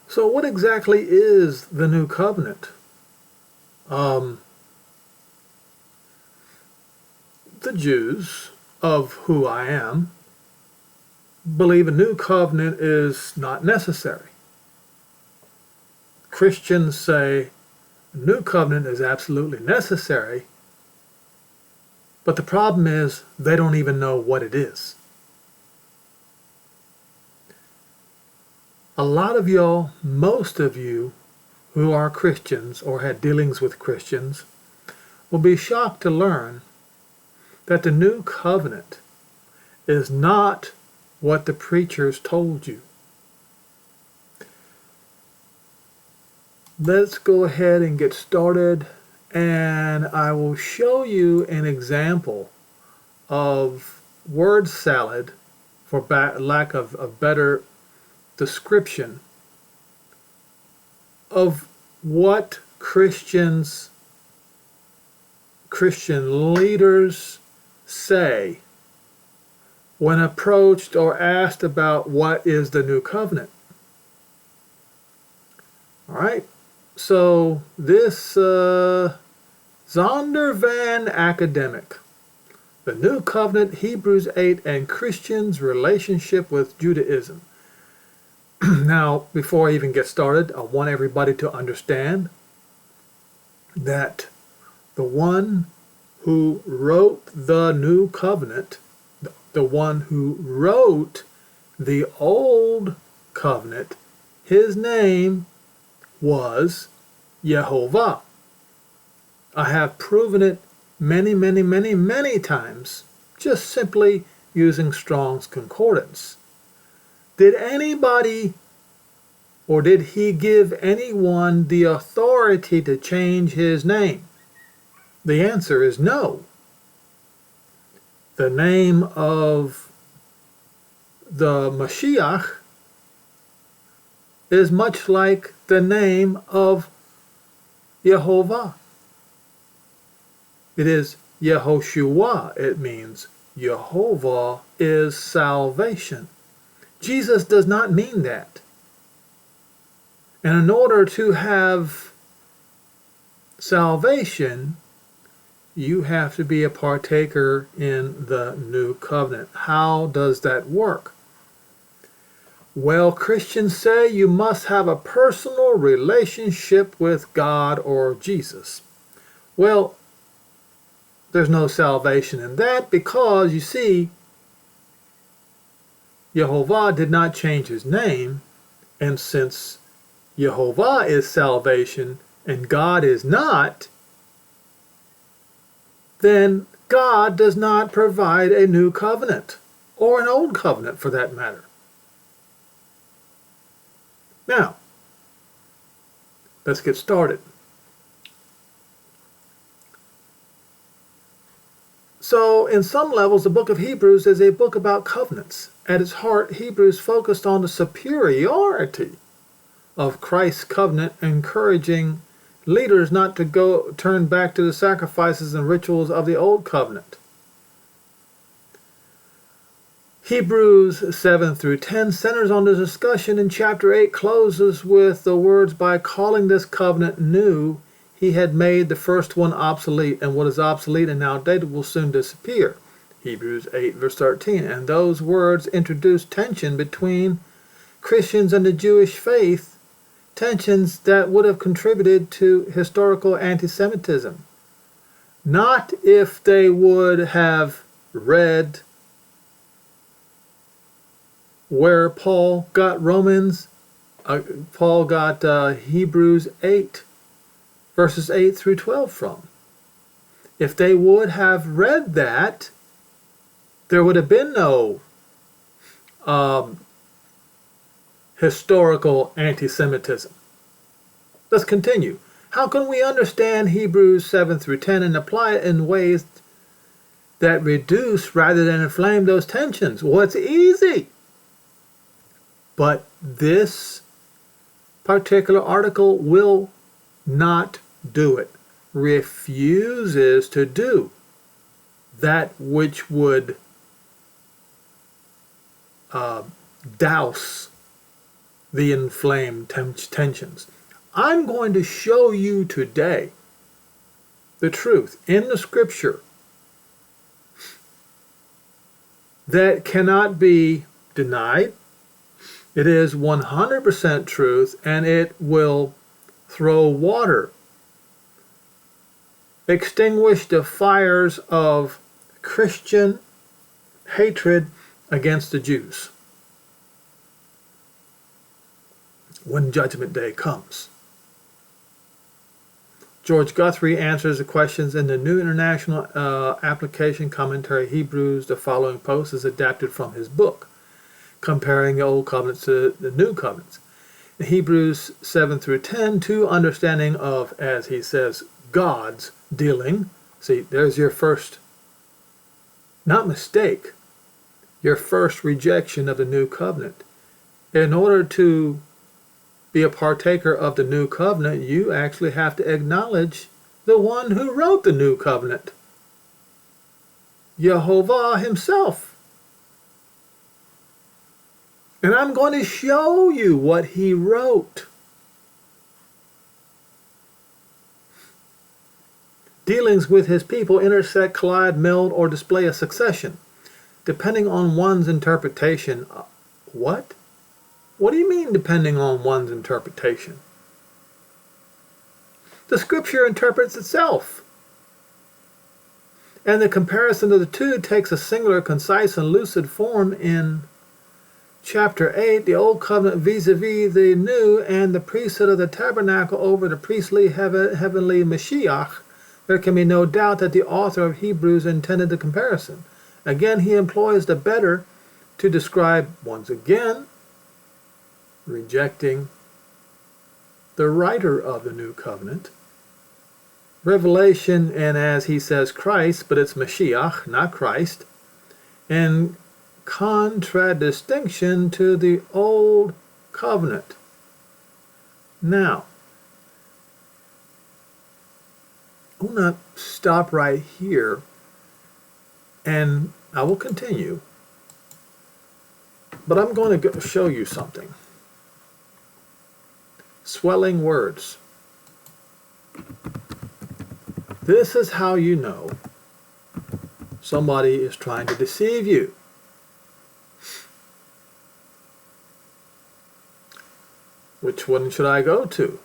So what exactly is the new covenant? The Jews, of who I am, believe a new covenant is not necessary. Christians say a new covenant is absolutely necessary, but the problem is they don't even know what it is. A lot of y'all, most of you who are Christians or had dealings with Christians, will be shocked to learn that the new covenant is not what the preachers told you. Let's go ahead and get started, and I will show you an example of word salad, for lack of a better description, of what Christian leaders say when approached or asked about what is the new covenant. All right, so this Zonder Van Academic, the New Covenant, Hebrews 8, and Christians' relationship with Judaism. Now, before I even get started, I want everybody to understand that the one who wrote the New Covenant, the one who wrote the Old Covenant, his name was Yehovah. I have proven it many, many, many, many times, just simply using Strong's Concordance. Did anybody, or did he give anyone the authority to change his name? The answer is no. The name of the Mashiach is much like the name of Yehovah. It is Yehoshua. It means Yehovah is salvation. Jesus does not mean that. And in order to have salvation, you have to be a partaker in the new covenant. How does that work? Well, Christians say you must have a personal relationship with God or Jesus. Well, there's no salvation in that because, you see, Yehovah did not change his name, and since Yehovah is salvation and God is not, then God does not provide a new covenant, or an old covenant for that matter. Now, let's get started. So, in some levels, the book of Hebrews is a book about covenants. At its heart, Hebrews focused on the superiority of Christ's covenant, encouraging leaders not to turn back to the sacrifices and rituals of the old covenant. Hebrews 7 through 10 centers on the discussion, and chapter 8 closes with the words, by calling this covenant new, he had made the first one obsolete, and what is obsolete and outdated will soon disappear. Hebrews 8 verse 13. And those words introduce tension between Christians and the Jewish faith, tensions that would have contributed to historical anti-Semitism. Not if they would have read where Paul got Hebrews 8 verses 8 through 12 from. If they would have read that, there would have been no historical anti-Semitism. Let's continue. How can we understand Hebrews 7 through 10 and apply it in ways that reduce rather than inflame those tensions? Well, it's easy. But this particular article will not do it. Refuses to do that which would douse the inflamed tensions. I'm going to show you today the truth in the scripture that cannot be denied. It is 100% truth, and it will throw water, extinguish the fires of Christian hatred against the Jews when Judgment Day comes. George Guthrie answers the questions in the New International Application Commentary Hebrews. The following post is adapted from his book, comparing the Old Covenants to the New Covenants. In Hebrews 7 through 10, to understanding of, as he says, God's dealing. See, there's your first, not mistake, your first rejection of the New Covenant. In order to be a partaker of the New Covenant, you actually have to acknowledge the one who wrote the New Covenant, Jehovah himself. And I'm going to show you what he wrote. Dealings with his people intersect, collide, meld, or display a succession, depending on one's interpretation. What? What do you mean, depending on one's interpretation? The scripture interprets itself. And the comparison of the two takes a singular, concise, and lucid form in chapter 8, the Old Covenant vis-a-vis the New, and the priesthood of the tabernacle over the priestly heavenly Mashiach. There can be no doubt that the author of Hebrews intended the comparison. Again, he employs the better to describe, once again, rejecting the writer of the New Covenant. Revelation, and as he says, Christ, but it's Mashiach, not Christ, in contradistinction to the Old Covenant. Now, I'm going to stop right here, and I will continue, but I'm going to show you something. Swelling words. This is how you know somebody is trying to deceive you. Which one should I go to?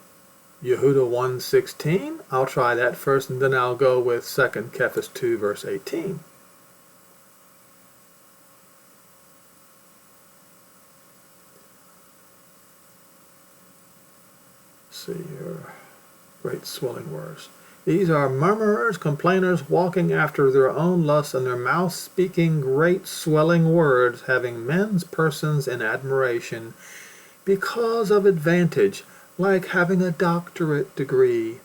Yehuda 1:16? I'll try that first, and then I'll go with 2 Cephas 2 verse 18. See here. Great swelling words. These are murmurers, complainers, walking after their own lusts, and their mouths speaking great swelling words, having men's persons in admiration because of advantage, like having a doctorate degree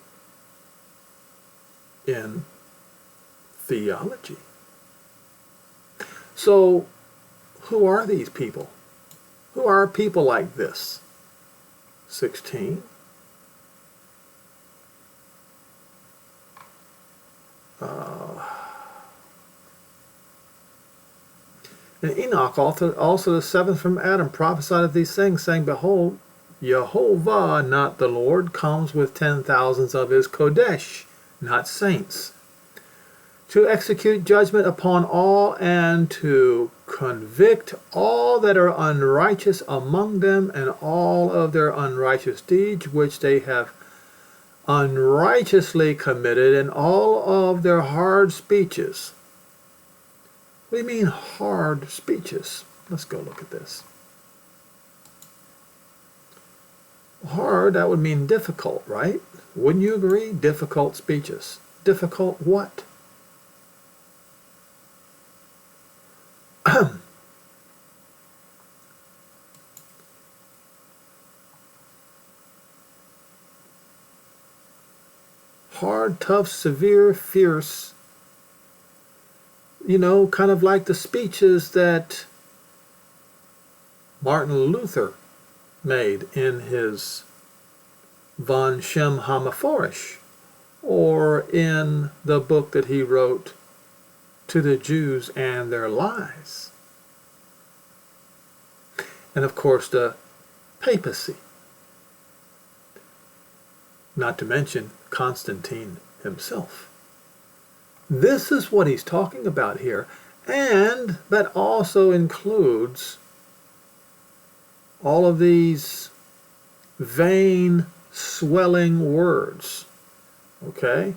in theology. So, who are these people? Who are people like this? 16. And Enoch, also the seventh from Adam, prophesied of these things, saying, Behold, Jehovah, not the Lord, comes with 10,000s of his Kodesh, not saints, to execute judgment upon all, and to convict all that are unrighteous among them, and all of their unrighteous deeds which they have unrighteously committed, and all of their hard speeches. What do you mean, hard speeches? Let's go look at this. Hard, that would mean difficult, right? Wouldn't you agree? Difficult speeches. Difficult what? Hard, tough, severe, fierce. You know, kind of like the speeches that Martin Luther made in his Von Shem HaMephorish, or in the book that he wrote, To the Jews and Their Lies. And of course, the papacy. Not to mention Constantine himself. This is what he's talking about here, and that also includes all of these vain, swelling words. Okay?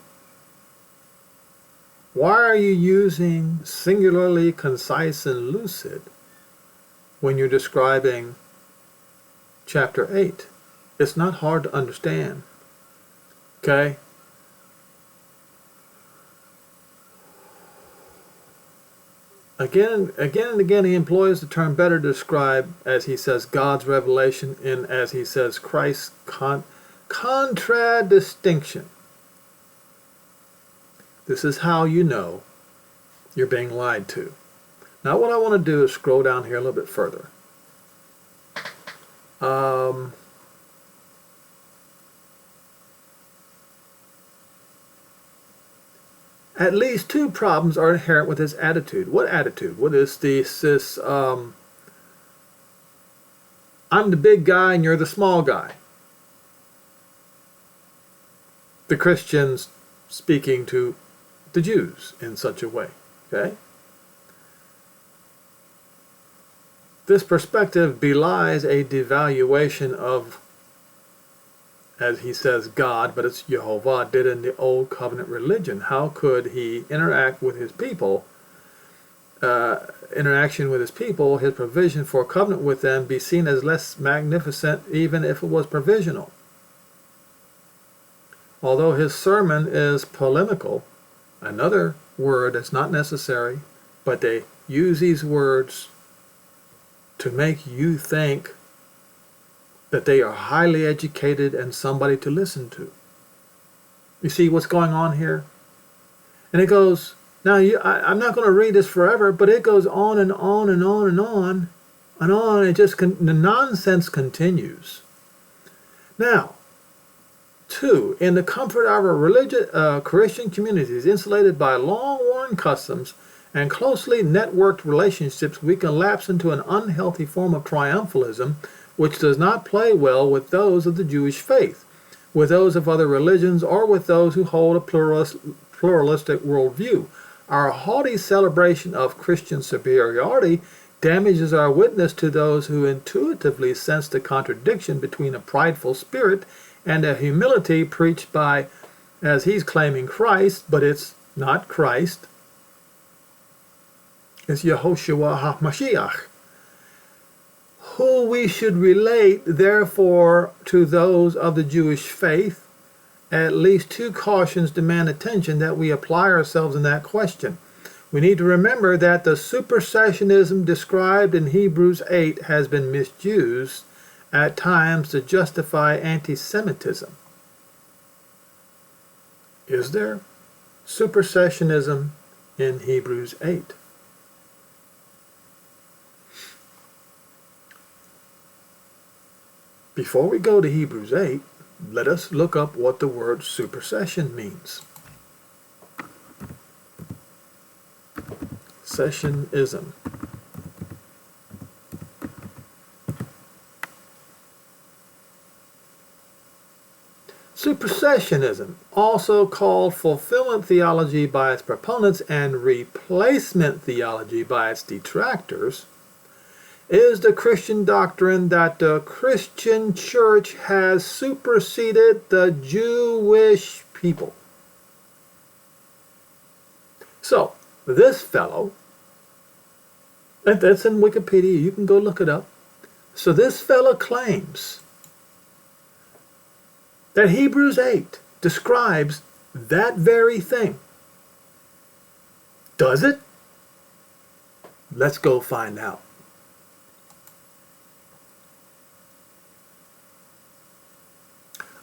Why are you using singularly, concise, and lucid when you're describing chapter 8? It's not hard to understand. Okay? Again and again, he employs the term better to describe, as he says, God's revelation, and as he says, Christ's contradistinction. This is how you know you're being lied to. Now what I want to do is scroll down here a little bit further. At least two problems are inherent with his attitude. What attitude? What is this I'm the big guy and you're the small guy. The Christians speaking to the Jews in such a way. Okay? This perspective belies a devaluation of, as he says, God, but it's Jehovah, did in the Old Covenant religion. How could he interact with his people, interaction with his people, his provision for covenant with them, be seen as less magnificent even if it was provisional? Although his sermon is polemical, another word that's not necessary, but they use these words to make you think that they are highly educated and somebody to listen to. You see what's going on here? And it goes, now I'm not going to read this forever, but it goes on and on and on and on and on. It just the nonsense continues. Now, 2, in the comfort of our religious Christian communities, insulated by long-worn customs and closely networked relationships, we can lapse into an unhealthy form of triumphalism, which does not play well with those of the Jewish faith, with those of other religions, or with those who hold a pluralistic worldview. Our haughty celebration of Christian superiority damages our witness to those who intuitively sense the contradiction between a prideful spirit and a humility preached by, as he's claiming, Christ, but it's not Christ. It's Yehoshua HaMashiach, who we should relate, therefore, to those of the Jewish faith. At least 2 cautions demand attention that we apply ourselves in that question. We need to remember that the supersessionism described in Hebrews 8 has been misused at times to justify anti-Semitism. Is there supersessionism in Hebrews 8? Before we go to Hebrews 8, let us look up what the word supersession means. Sessionism. Supersessionism, also called fulfillment theology by its proponents and replacement theology by its detractors, is the Christian doctrine that the Christian church has superseded the Jewish people. So, this fellow, that's in Wikipedia, you can go look it up. So this fellow claims that Hebrews 8 describes that very thing. Does it? Let's go find out.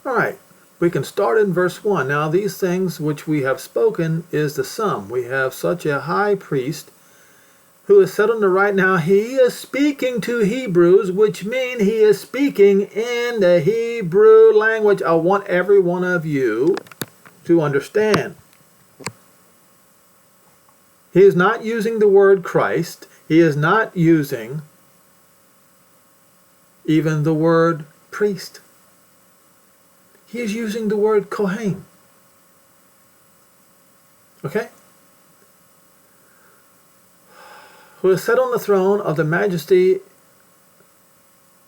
All right, we can start in verse 1. Now these things which we have spoken is the sum. We have such a high priest who is set on the right. Now he is speaking to Hebrews, which means he is speaking in the Hebrew language. I want every one of you to understand. He is not using the word Christ. He is not using even the word priest. He is using the word Kohen. Okay? Who is set on the throne of the majesty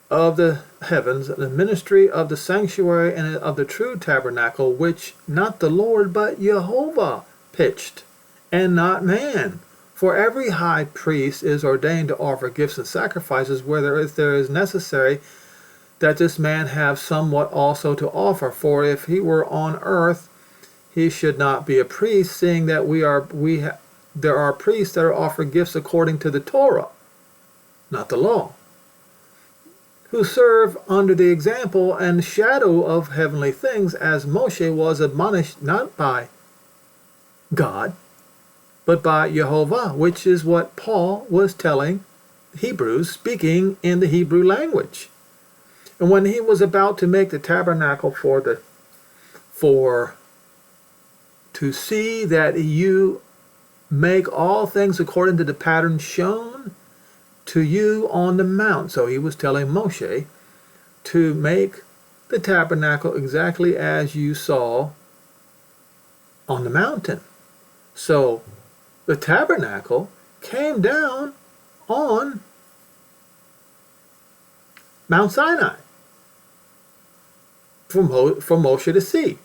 of the heavens, the ministry of the sanctuary and of the true tabernacle, which not the Lord but Jehovah pitched, and not man. For every high priest is ordained to offer gifts and sacrifices, whether if there is necessary that this man have somewhat also to offer. For if he were on earth, he should not be a priest, seeing that there are priests that are offered gifts according to the Torah, not the law, who serve under the example and shadow of heavenly things, as Moshe was admonished not by God, but by Jehovah, which is what Paul was telling Hebrews, speaking in the Hebrew language. And when he was about to make the tabernacle to see that you make all things according to the pattern shown to you on the mount. So he was telling Moshe to make the tabernacle exactly as you saw on the mountain. So the tabernacle came down on Mount Sinai for Moshe to see.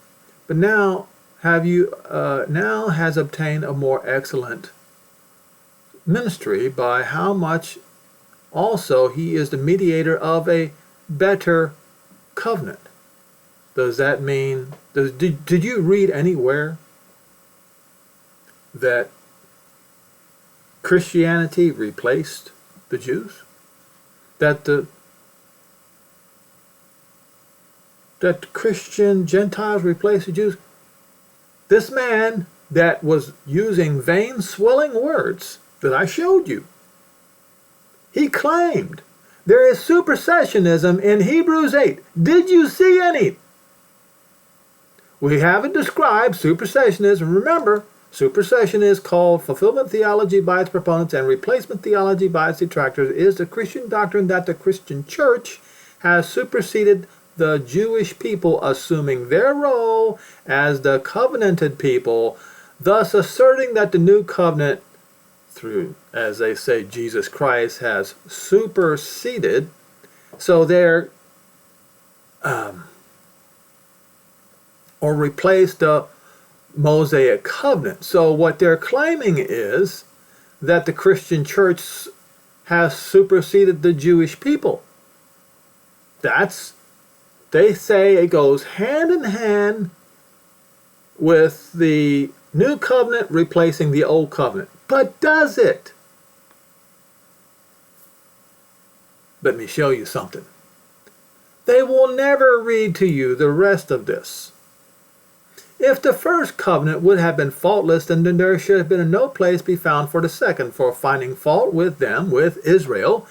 But now now has obtained a more excellent ministry, by how much also he is the mediator of a better covenant. Does that mean, did you read anywhere that Christianity replaced the Jews? That Christian Gentiles replaced the Jews? This man that was using vain, swelling words that I showed you, he claimed there is supersessionism in Hebrews 8. Did you see any? We haven't described supersessionism. Remember, supersession is called fulfillment theology by its proponents, and replacement theology by its detractors is the Christian doctrine that the Christian church has superseded the Jewish people, assuming their role as the covenanted people, thus asserting that the new covenant, through, as they say, Jesus Christ, has superseded. So they're or replaced the Mosaic covenant. So what they're claiming is that the Christian church has superseded the Jewish people. They say it goes hand in hand with the new covenant replacing the old covenant. But does it? Let me show you something. They will never read to you the rest of this. If the first covenant would have been faultless, then there should have been no place be found for the second, for finding fault with them, with Israel.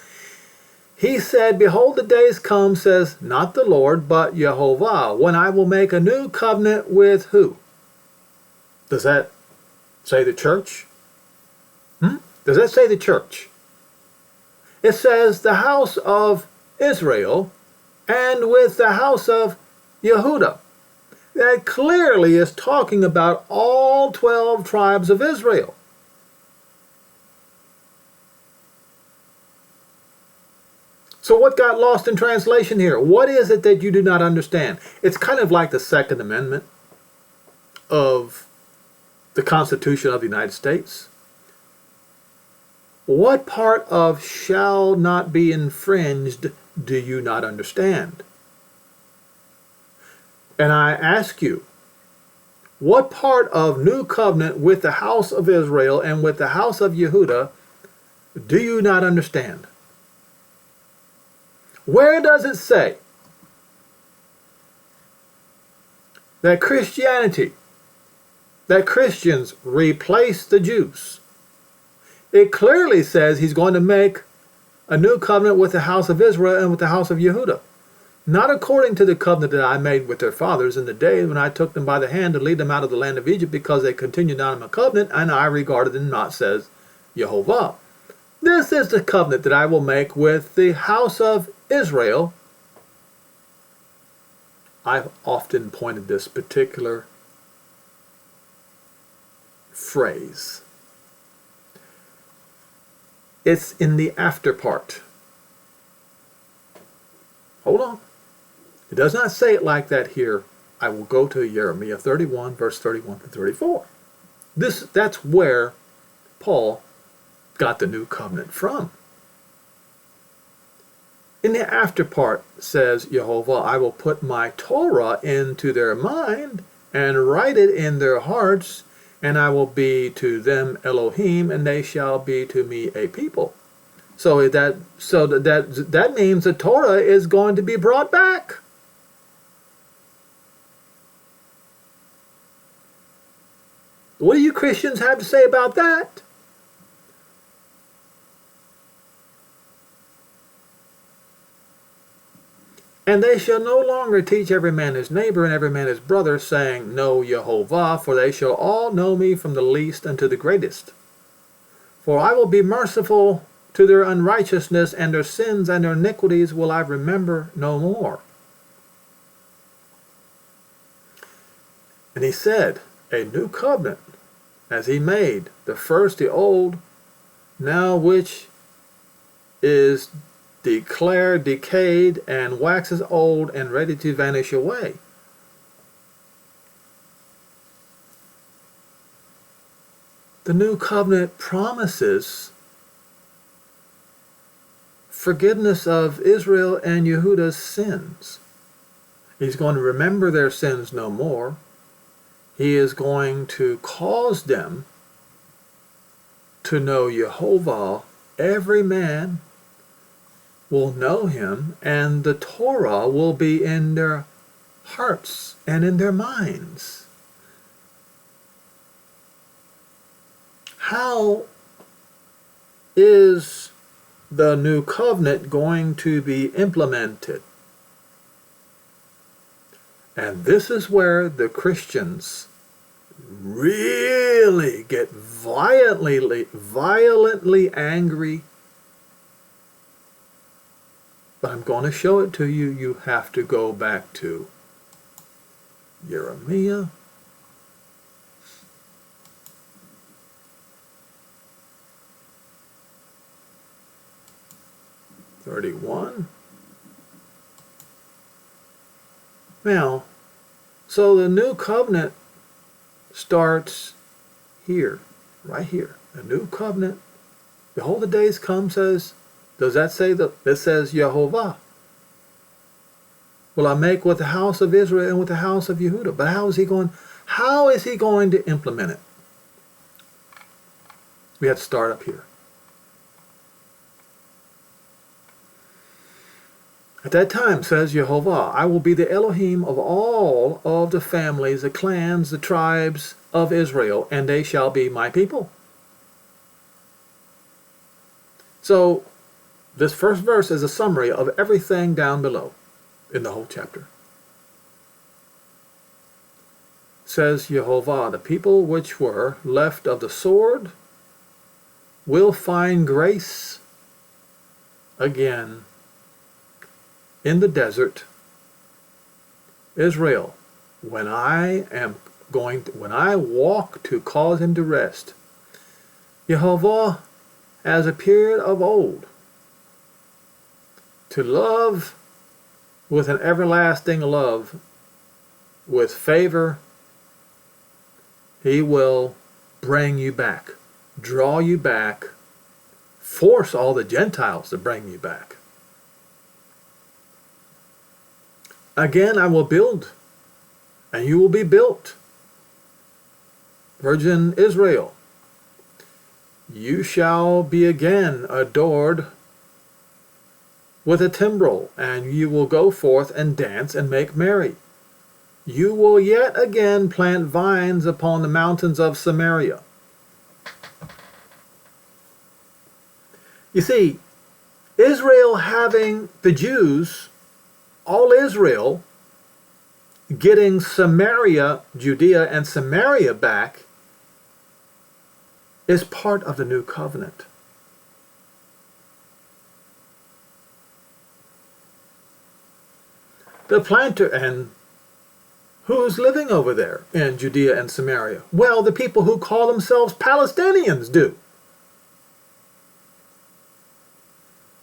He said, behold, the days come, says not the Lord, but Jehovah, when I will make a new covenant with who? Does that say the church? Does that say the church? It says the house of Israel and with the house of Yehudah. That clearly is talking about all 12 tribes of Israel. So what got lost in translation here? What is it that you do not understand? It's kind of like the Second Amendment of the Constitution of the United States. What part of shall not be infringed do you not understand? And I ask you, what part of new covenant with the house of Israel and with the house of Yehudah do you not understand? Where does it say that Christianity, that Christians replace the Jews? It clearly says he's going to make a new covenant with the house of Israel and with the house of Yehudah. Not according to the covenant that I made with their fathers in the day when I took them by the hand to lead them out of the land of Egypt, because they continued not in my covenant, and I regarded them not, says Jehovah. This is the covenant that I will make with the house of Israel. I've often pointed this particular phrase. It's in the after part. Hold on. It does not say it like that here. I will go to Yeremiah 31, verse 31 to 34. That's where Paul got the new covenant from. In the after part says Jehovah, I will put my Torah into their mind and write it in their hearts, and I will be to them Elohim, and they shall be to me a people. So that means the Torah is going to be brought back. What do you Christians have to say about that? And they shall no longer teach every man his neighbor and every man his brother, saying, Know Jehovah, for they shall all know me from the least unto the greatest. For I will be merciful to their unrighteousness, and their sins and their iniquities will I remember no more. And he said, A new covenant, as he made, the first the old, now which is declared decayed and waxes old and ready to vanish away. The new covenant promises forgiveness of Israel and Yehuda's sins. He's going to remember their sins no more. He is going to cause them to know Jehovah. Every man will know him, and the Torah will be in their hearts and in their minds. How is the new covenant going to be implemented? And this is where the Christians really get violently angry. But I'm going to show it to you. You have to go back to Yeremiah. (31). Now, so the new covenant starts here, right here. The new covenant. Behold, the days come, says. Does that say that? It says Jehovah. Will I make with the house of Israel and with the house of Yehuda? But how is he going to implement it? We have to start up here. At that time, says Jehovah, I will be the Elohim of all of the families, the clans, the tribes of Israel, and they shall be my people. So, this first verse is a summary of everything down below in the whole chapter. Says Jehovah, the people which were left of the sword will find grace again in the desert. Israel, when I walk to cause him to rest, Jehovah has appeared of old, to love with an everlasting love, with favor. He will bring you back, draw you back, force all the Gentiles to bring you back. Again, I will build, and you will be built. Virgin Israel, you shall be again adored with a timbrel, and you will go forth and dance and make merry. You will yet again plant vines upon the mountains of Samaria. You see, Israel having the Jews, all Israel getting Samaria, Judea and Samaria back, is part of the new covenant. The planter, and who's living over there in Judea and Samaria? Well, the people who call themselves Palestinians do.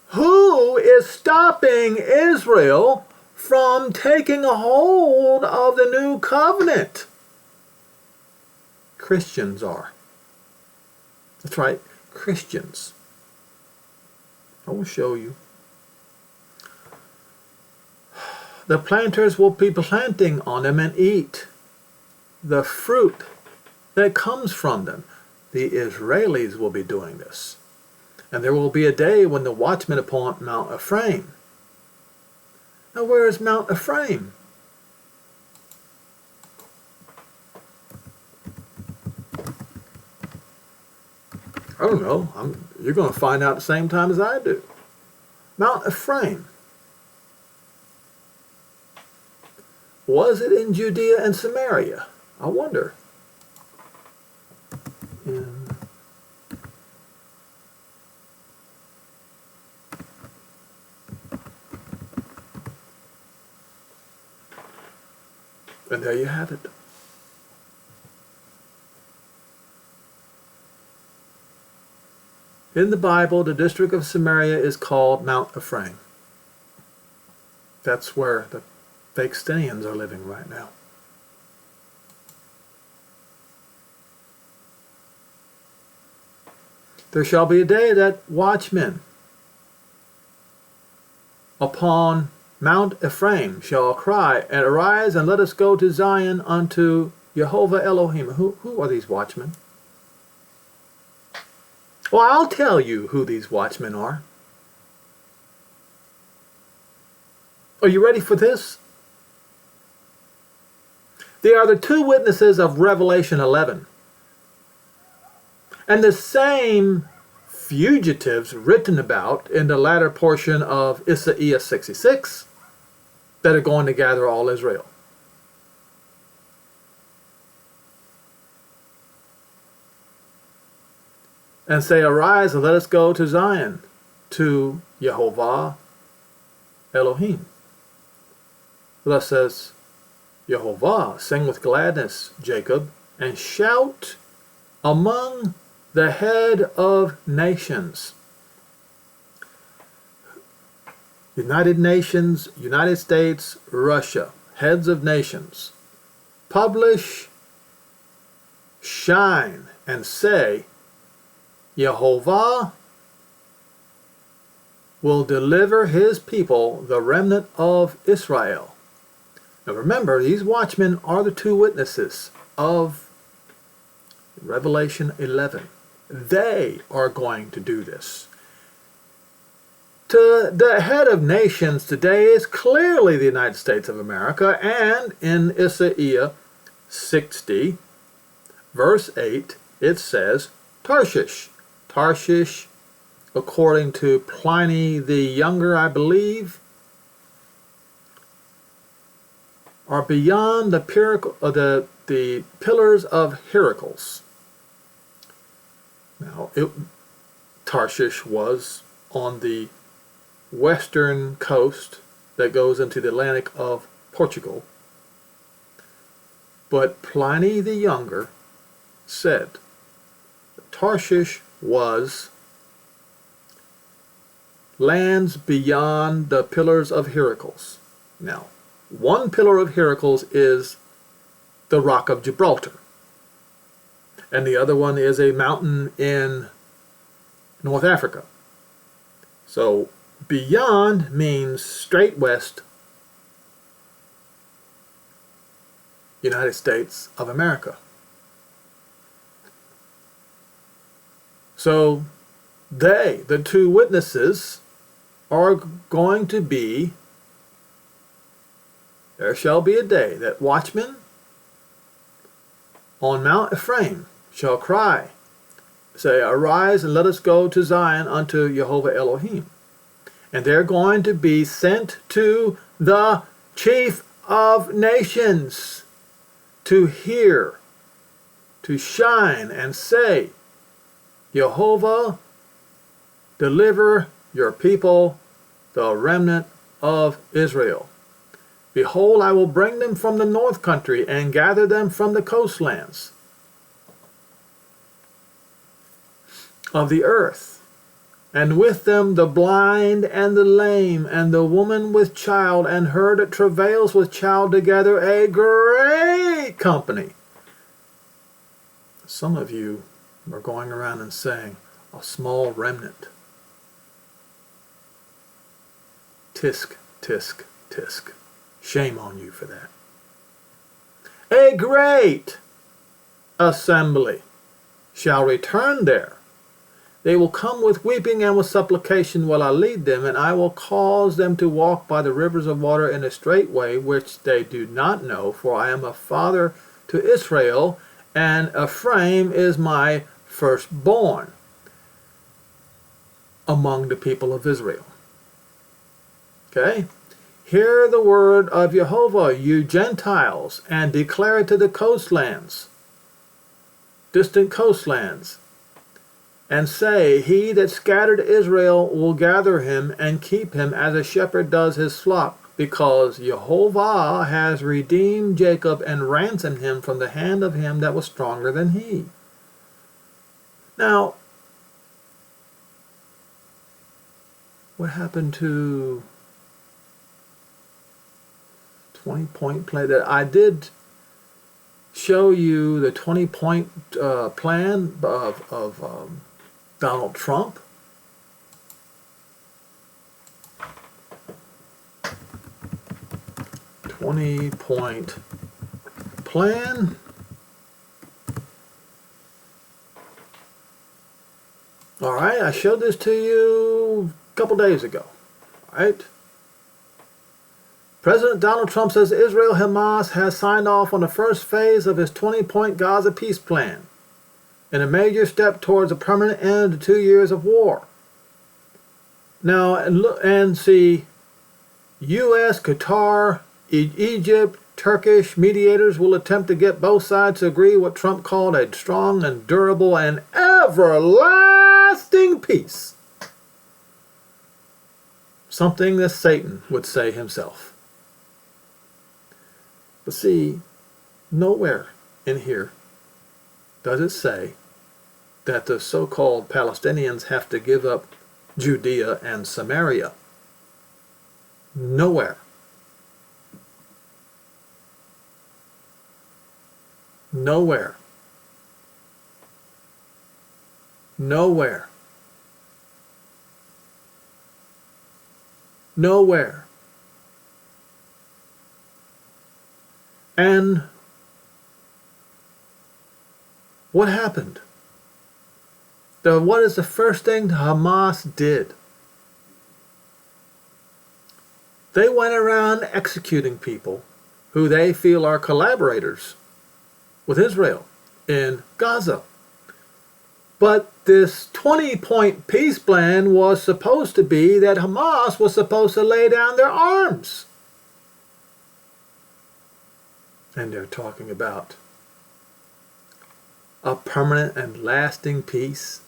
Who is stopping Israel from taking a hold of the new covenant? Christians are. That's right, Christians. I will show you. The planters will be planting on them and eat the fruit that comes from them. The Israelis will be doing this. And there will be a day when the watchmen upon Mount Ephraim. Now, where is Mount Ephraim? I don't know. You're going to find out at the same time as I do. Mount Ephraim. Was it in Judea and Samaria? I wonder. And there you have it. In the Bible, the district of Samaria is called Mount Ephraim. That's where the Palestinians are living right now. There shall be a day that watchmen upon Mount Ephraim shall cry, and arise and let us go to Zion unto Jehovah Elohim. Who are these watchmen? Well, I'll tell you who these watchmen are. Are you ready for this? They are the two witnesses of Revelation 11. And the same fugitives written about in the latter portion of Isaiah 66 that are going to gather all Israel. And say, arise and let us go to Zion, to Jehovah Elohim. Thus says Jehovah, sing with gladness, Jacob, and shout among the head of nations. United Nations, United States, Russia, heads of nations, publish, shine, and say, Jehovah will deliver his people, the remnant of Israel. Now remember, these watchmen are the two witnesses of Revelation 11. They are going to do this. To the head of nations today is clearly the United States of America, and in Isaiah 60, verse 8, it says, Tarshish. Tarshish, according to Pliny the Younger, I believe, are beyond the pillars of Heracles. Now, Tarshish was on the western coast that goes into the Atlantic of Portugal. But Pliny the Younger said that Tarshish was lands beyond the pillars of Heracles. Now, one pillar of Heracles is the Rock of Gibraltar, and the other one is a mountain in North Africa. So beyond means straight west, United States of America. So they, the two witnesses, are going to be, there shall be a day that watchmen on Mount Ephraim shall cry, say, arise and let us go to Zion unto Jehovah Elohim. And they're going to be sent to the chief of nations to hear, to shine and say, Jehovah, deliver your people, the remnant of Israel. Behold, I will bring them from the north country and gather them from the coastlands of the earth, and with them the blind and the lame, and the woman with child, and her that travails with child, together a great company. Some of you are going around and saying, a small remnant. Tisk, tisk, tisk. Shame on you for that. A great assembly shall return there. They will come with weeping and with supplication while I lead them, and I will cause them to walk by the rivers of water in a straight way, which they do not know, for I am a father to Israel, and Ephraim is my firstborn among the people of Israel. Okay? Hear the word of Jehovah, you Gentiles, and declare it to the coastlands, distant coastlands, and say, he that scattered Israel will gather him and keep him as a shepherd does his flock, because Jehovah has redeemed Jacob and ransomed him from the hand of him that was stronger than he. Now, what happened to 20-point plan? That I did show you the 20-point plan of Donald Trump. Point plan. All right, I showed this to you a couple days ago. All right. President Donald Trump says Israel Hamas has signed off on the first phase of his 20-point Gaza peace plan, in a major step towards a permanent end to 2 years of war. Now, and see, U.S., Qatar, Egypt, Turkish mediators will attempt to get both sides to agree what Trump called a strong and durable and everlasting peace. Something that Satan would say himself. But see, nowhere in here does it say that the so-called Palestinians have to give up Judea and Samaria. Nowhere. Nowhere. Nowhere. Nowhere. And what happened? What is the first thing Hamas did? They went around executing people who they feel are collaborators with Israel in Gaza. But this 20-point peace plan was supposed to be that Hamas was supposed to lay down their arms. And they're talking about a permanent and lasting peace.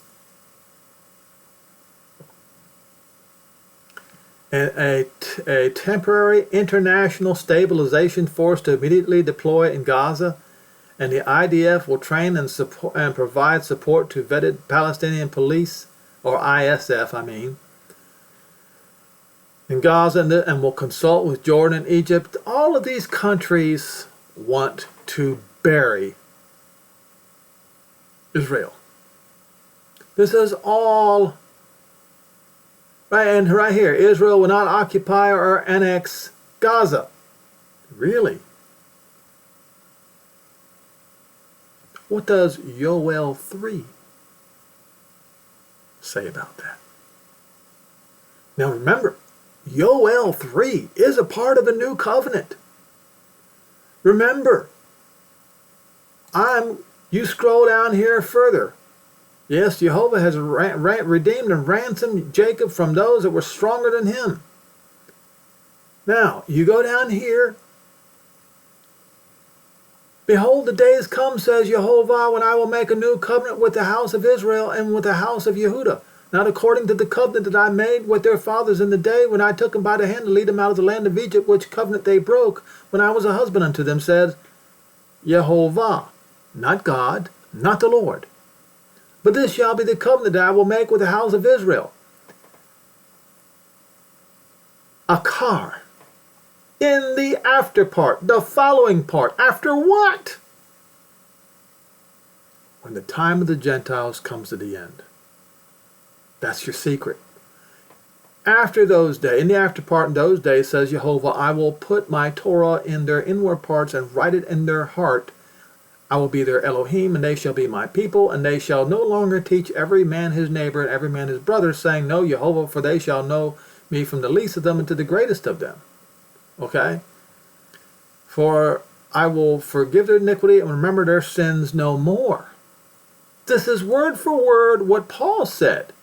And a temporary international stabilization force to immediately deploy in Gaza. And the IDF will train and support and provide support to vetted Palestinian police, or ISF, in Gaza, and will consult with Jordan and Egypt. All of these countries want to bury Israel. This is all right, and right here, Israel will not occupy or annex Gaza. Really? What does Yoel 3 say about that? Now remember, Yoel 3 is a part of the new covenant. Remember, you scroll down here further. Yes, Jehovah has redeemed and ransomed Jacob from those that were stronger than him. Now, you go down here. Behold, the days come, says Jehovah, when I will make a new covenant with the house of Israel and with the house of Yehudah. not according to the covenant that I made with their fathers in the day when I took them by the hand to lead them out of the land of Egypt, which covenant they broke when I was a husband unto them, said Jehovah, not God, not the Lord. But this shall be the covenant that I will make with the house of Israel. A car. In the after part, the following part. After what? When the time of the Gentiles comes to the end. That's your secret. After those days, in the after part in those days, says Jehovah, I will put my Torah in their inward parts and write it in their heart. I will be their Elohim, and they shall be my people, and they shall no longer teach every man his neighbor and every man his brother, saying, Know Jehovah, for they shall know me from the least of them unto the greatest of them. Okay? For I will forgive their iniquity and remember their sins no more. This is word for word what Paul said.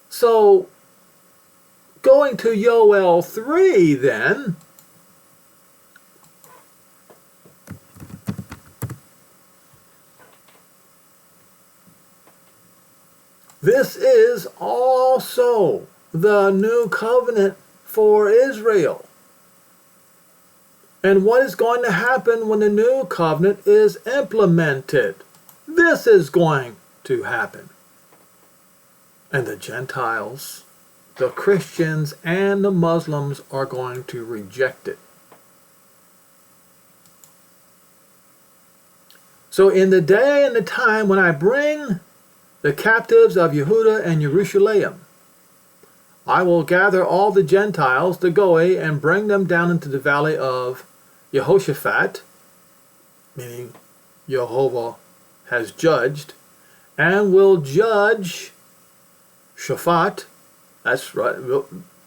So, going to Yoel 3 then, this is also the new covenant for Israel. And what is going to happen when the new covenant is implemented? This is going to happen. And the Gentiles, the Christians, and the Muslims are going to reject it. So in the day and the time when I bring the captives of Yehuda and Jerusalem, I will gather all the Gentiles, the Goy, and bring them down into the valley of Jehoshaphat, meaning Jehovah has judged, and will judge Shaphat, that's right,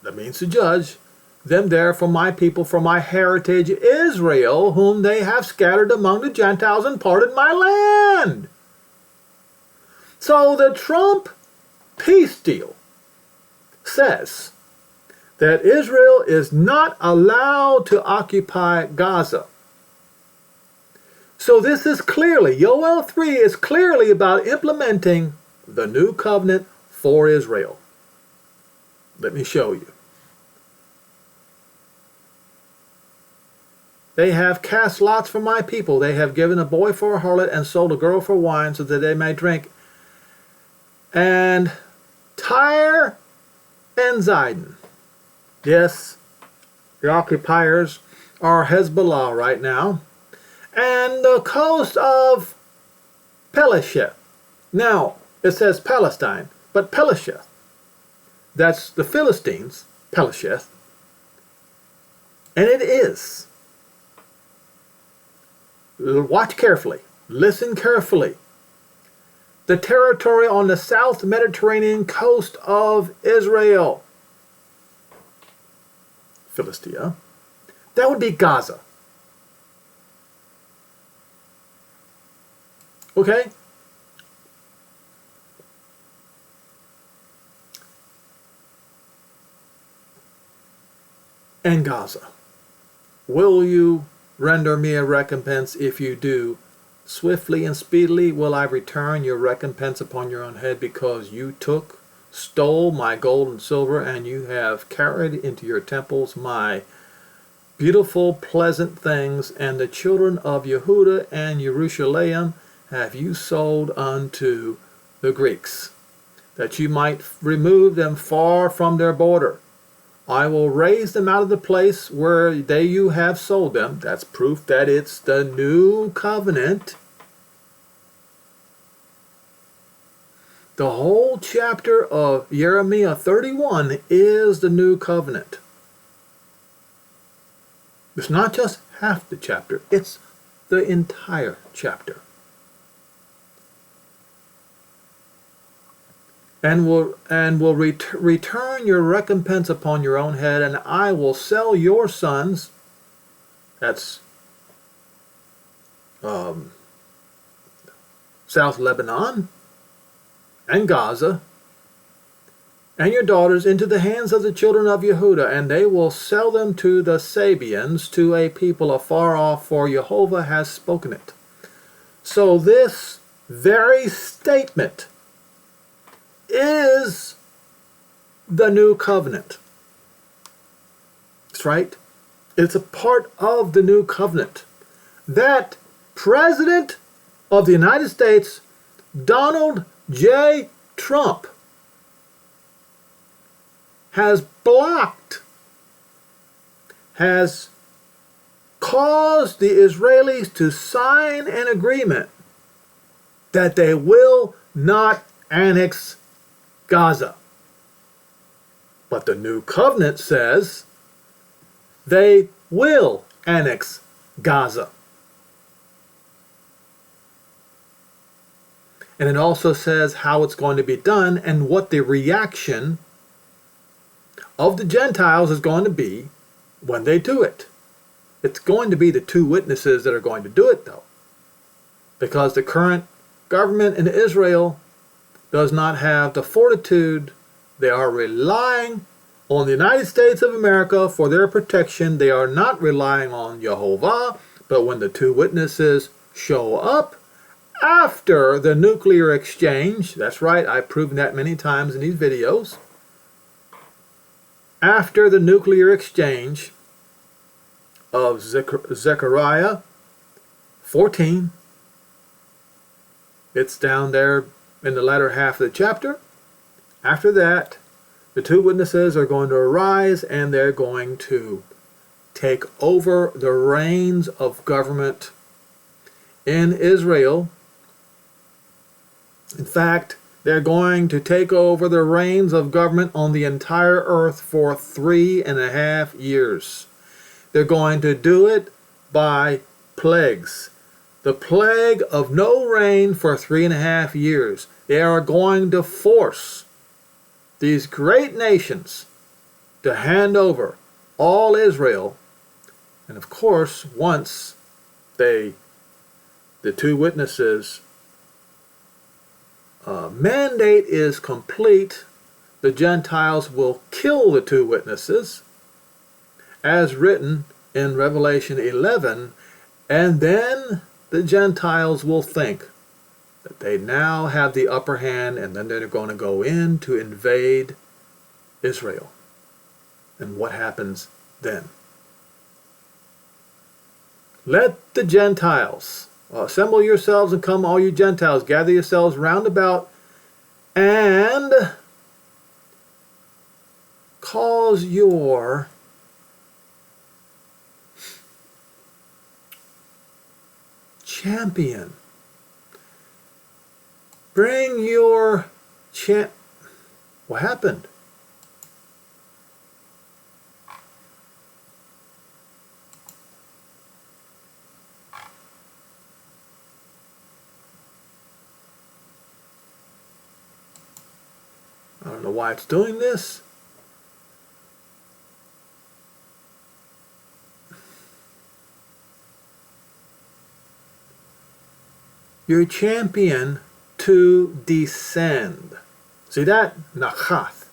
that means to judge, them there for my people, for my heritage Israel, whom they have scattered among the Gentiles and parted my land. So the Trump peace deal says that Israel is not allowed to occupy Gaza. So this is clearly, Yoel 3 is clearly about implementing the new covenant for Israel. Let me show you. They have cast lots for my people. They have given a boy for a harlot and sold a girl for wine so that they may drink. And Tyre and Zidon. Yes, the occupiers are Hezbollah right now. And the coast of Pelisheth. Now, it says Palestine, but Pelisheth. That's the Philistines, Pelisheth. And it is. Watch carefully. Listen carefully. The territory on the South Mediterranean coast of Israel. Philistia. That would be Gaza. Okay? And Gaza. Will you render me a recompense? If you do, swiftly and speedily will I return your recompense upon your own head, because you stole my gold and silver, and you have carried into your temples my beautiful, pleasant things, and the children of Yehuda and Jerusalem have you sold unto the Greeks, that you might remove them far from their border. I will raise them out of the place where you have sold them. That's proof that it's the new covenant. The whole chapter of Yeremiah 31 is the new covenant. It's not just half the chapter, it's the entire chapter. And will return your recompense upon your own head, and I will sell your sons, that's South Lebanon and Gaza, and your daughters into the hands of the children of Yehuda, and they will sell them to the Sabians, to a people afar off, for Jehovah has spoken it. So this very statement is the new covenant. That's right. It's a part of the new covenant. That President of the United States, Donald J. Trump, has blocked, has caused the Israelis to sign an agreement that they will not annex Gaza. But the new covenant says they will annex Gaza. And it also says how it's going to be done and what the reaction of the Gentiles is going to be when they do it. It's going to be the two witnesses that are going to do it, though, because the current government in Israel does not have the fortitude. They are relying on the United States of America for their protection. They are not relying on Jehovah. But when the two witnesses show up after the nuclear exchange, that's right, I've proven that many times in these videos, after the nuclear exchange of Zechariah 14, it's down there in the latter half of the chapter. After that, the two witnesses are going to arise and they're going to take over the reins of government in Israel. In fact, they're going to take over the reins of government on the entire earth for 3.5 years. They're going to do it by plagues. The plague of no rain for 3.5 years. They are going to force these great nations to hand over all Israel. And of course, once the two witnesses' mandate is complete, the Gentiles will kill the two witnesses, as written in Revelation 11, and then the Gentiles will think that they now have the upper hand, and then they're going to go in to invade Israel. And what happens then? Let the Gentiles assemble yourselves and come, all you Gentiles, gather yourselves round about and cause your champion. Bring your What happened? I don't know why it's doing this. Your champion to descend. See that? Nachath.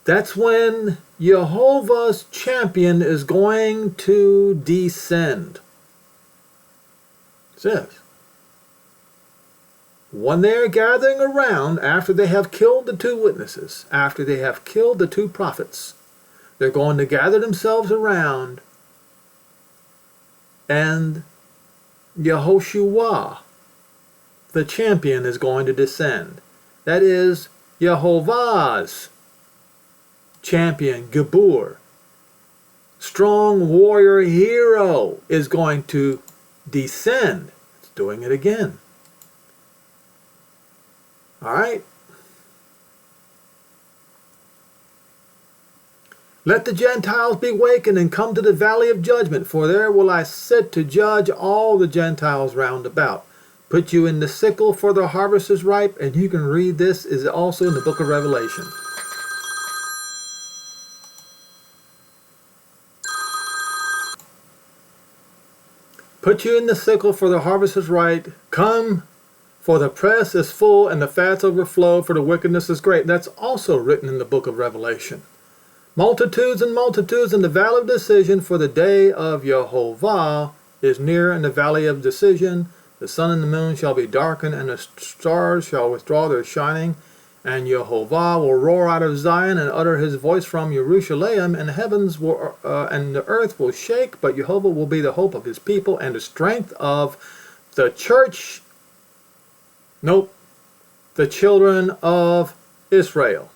That's when Jehovah's champion is going to descend. It says, when they are gathering around after they have killed the two witnesses, after they have killed the two prophets, they're going to gather themselves around, and Yehoshua, the champion, is going to descend. That is Jehovah's champion, Gibor, strong warrior hero, is going to descend. It's doing it again. All right? Let the Gentiles be wakened and come to the valley of judgment, for there will I sit to judge all the Gentiles round about. Put you in the sickle, for the harvest is ripe, and you can read this is also in the book of Revelation. Put you in the sickle, for the harvest is ripe. Come, for the press is full, and the fats overflow, for the wickedness is great. That's also written in the book of Revelation. Multitudes and multitudes in the valley of decision, for the day of Jehovah is near in the valley of decision. The sun and the moon shall be darkened, and the stars shall withdraw their shining, And Jehovah will roar out of Zion and utter his voice from Jerusalem, and heavens will, and the earth will shake, but Jehovah will be the hope of his people and the strength of the church. Nope, the children of Israel.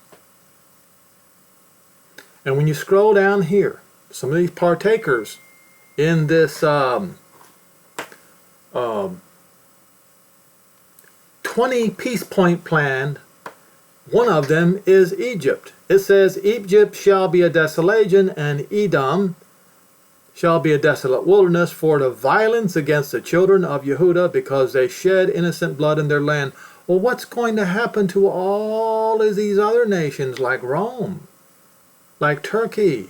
And when you scroll down here, some of these partakers in this 20 peace point plan, one of them is Egypt. It says, Egypt shall be a desolation, and Edom shall be a desolate wilderness for the violence against the children of Yehudah, because they shed innocent blood in their land. Well, what's going to happen to all of these other nations like Rome, like Turkey,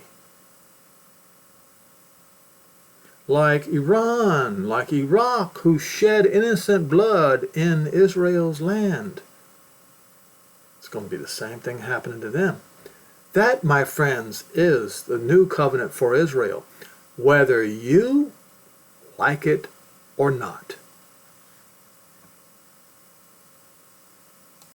like Iran, like Iraq, who shed innocent blood in Israel's land? It's going to be the same thing happening to them. That, my friends, is the new covenant for Israel, whether you like it or not.